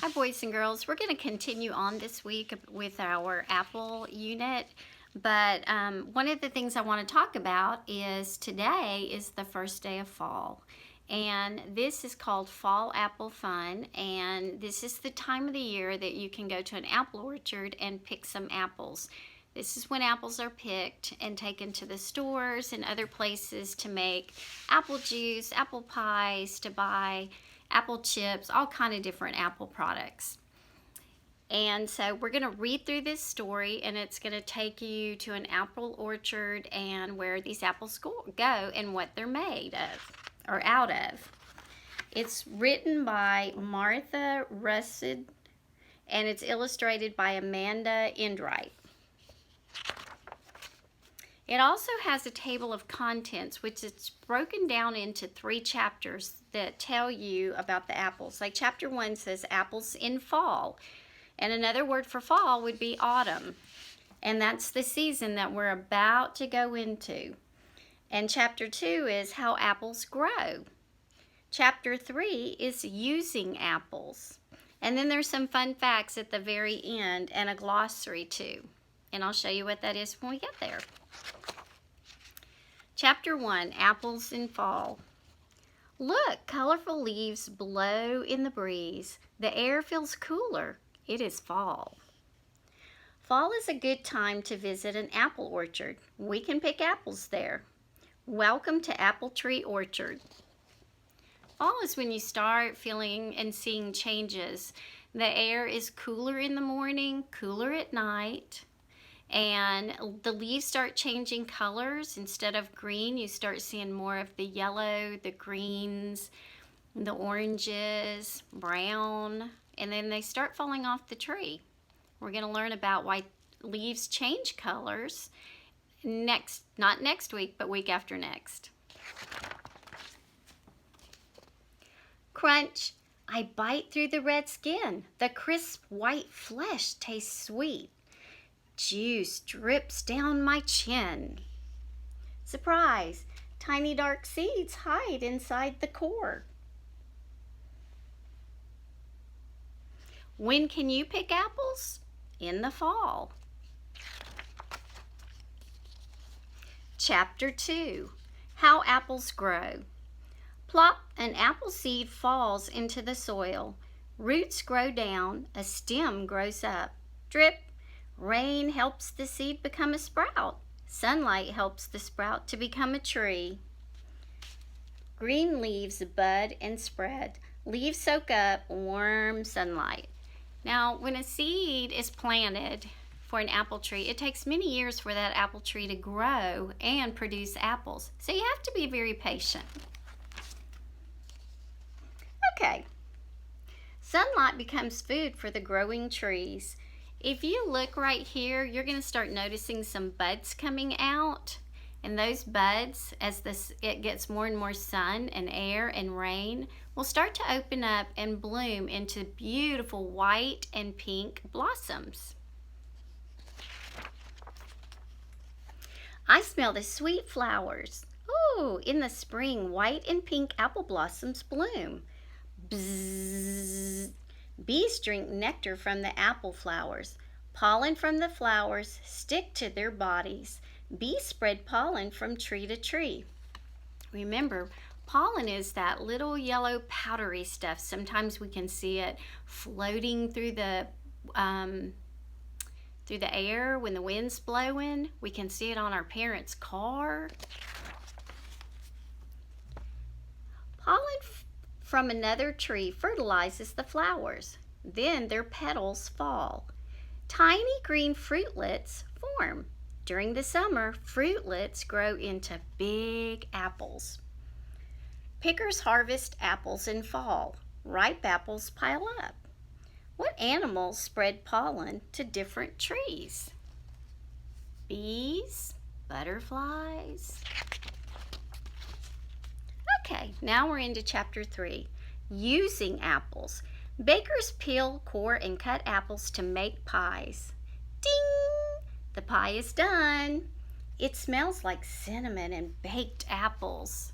Hi boys and girls, we're going to continue on this week with our apple unit, but one of the things I want to talk about is today is the first day of fall, and this is called Fall Apple Fun, and this is the time of the year that you can go to an apple orchard and pick some apples. This is when apples are picked and taken to the stores and other places to make apple juice, apple pies, to buy apple chips, all kind of different apple products. And so we're going to read through this story, and it's going to take you to an apple orchard and where these apples go and what they're made of or out of. It's written by Martha Russid, and it's illustrated by Amanda Endright. It also has a table of contents, which is broken down into 3 chapters that tell you about the apples. Like chapter 1 says apples in fall, and another word for fall would be autumn, and that's the season that we're about to go into. And chapter 2 is how apples grow. Chapter 3 is using apples, and then there's some fun facts at the very end and a glossary too, and I'll show you what that is when we get there. Chapter 1, Apples in Fall. Look, colorful leaves blow in the breeze. The air feels cooler. It is fall. Fall is a good time to visit an apple orchard. We can pick apples there. Welcome to Apple Tree Orchard. Fall is when you start feeling and seeing changes. The air is cooler in the morning, cooler at night. And the leaves start changing colors. Instead of green, you start seeing more of the yellow, the greens, the oranges, brown, and then they start falling off the tree. We're going to learn about why leaves change colors not next week, but week after next. Crunch! I bite through the red skin. The crisp white flesh tastes sweet. Juice drips down my chin. Surprise! Tiny dark seeds hide inside the core. When can you pick apples? In the fall. Chapter 2, How Apples Grow. Plop, an apple seed falls into the soil. Roots grow down, a stem grows up. Drip. Rain helps the seed become a sprout. Sunlight helps the sprout to become a tree. Green leaves bud and spread. Leaves soak up warm sunlight. Now, when a seed is planted for an apple tree, it takes many years for that apple tree to grow and produce apples. So you have to be very patient. Okay. Sunlight becomes food for the growing trees. If you look right here, you're going to start noticing some buds coming out. And those buds, as it gets more and more sun and air and rain, will start to open up and bloom into beautiful white and pink blossoms. I smell the sweet flowers. Ooh, in the spring, white and pink apple blossoms bloom. Bzzz. Bees drink nectar from the apple flowers. Pollen from the flowers stick to their bodies. Bees spread pollen from tree to tree. Remember, pollen is that little yellow powdery stuff. Sometimes we can see it floating through the air when the wind's blowing. We can see it on our parents' car. Pollen from another tree fertilizes the flowers. Then their petals fall. Tiny green fruitlets form. During the summer, fruitlets grow into big apples. Pickers harvest apples in fall. Ripe apples pile up. What animals spread pollen to different trees? Bees? Butterflies? Okay, now we're into chapter 3, Using Apples. Bakers peel, core, and cut apples to make pies. Ding! The pie is done. It smells like cinnamon and baked apples.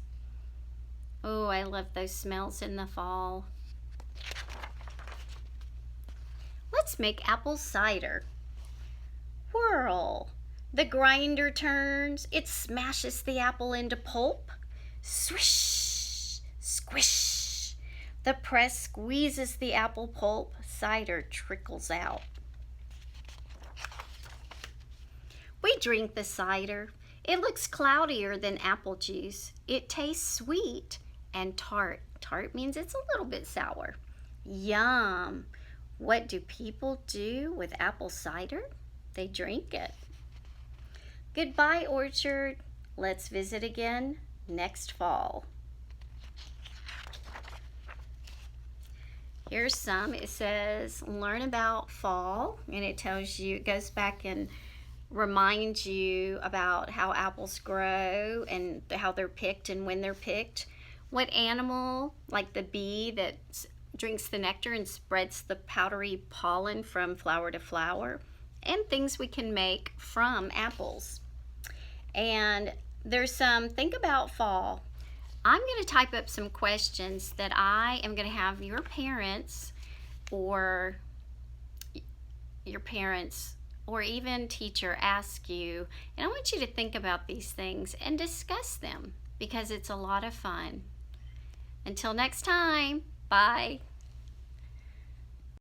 Oh, I love those smells in the fall. let's make apple cider. Whirl. The grinder turns. It smashes the apple into pulp. Swish, squish. The press squeezes the apple pulp. Cider trickles out. We drink the cider. It looks cloudier than apple juice. It tastes sweet and tart. Tart means it's a little bit sour. Yum! What do people do with apple cider? They drink it. Goodbye, orchard. Let's visit again next fall. Here's some. It says, learn about fall, and it tells you, it goes back and reminds you about how apples grow and how they're picked and when they're picked. What animal, like the bee that drinks the nectar and spreads the powdery pollen from flower to flower, and things we can make from apples. And there's some, think about fall. I'm going to type up some questions that I am going to have your parents or even teacher ask you, and I want you to think about these things and discuss them because it's a lot of fun. Until next time, bye.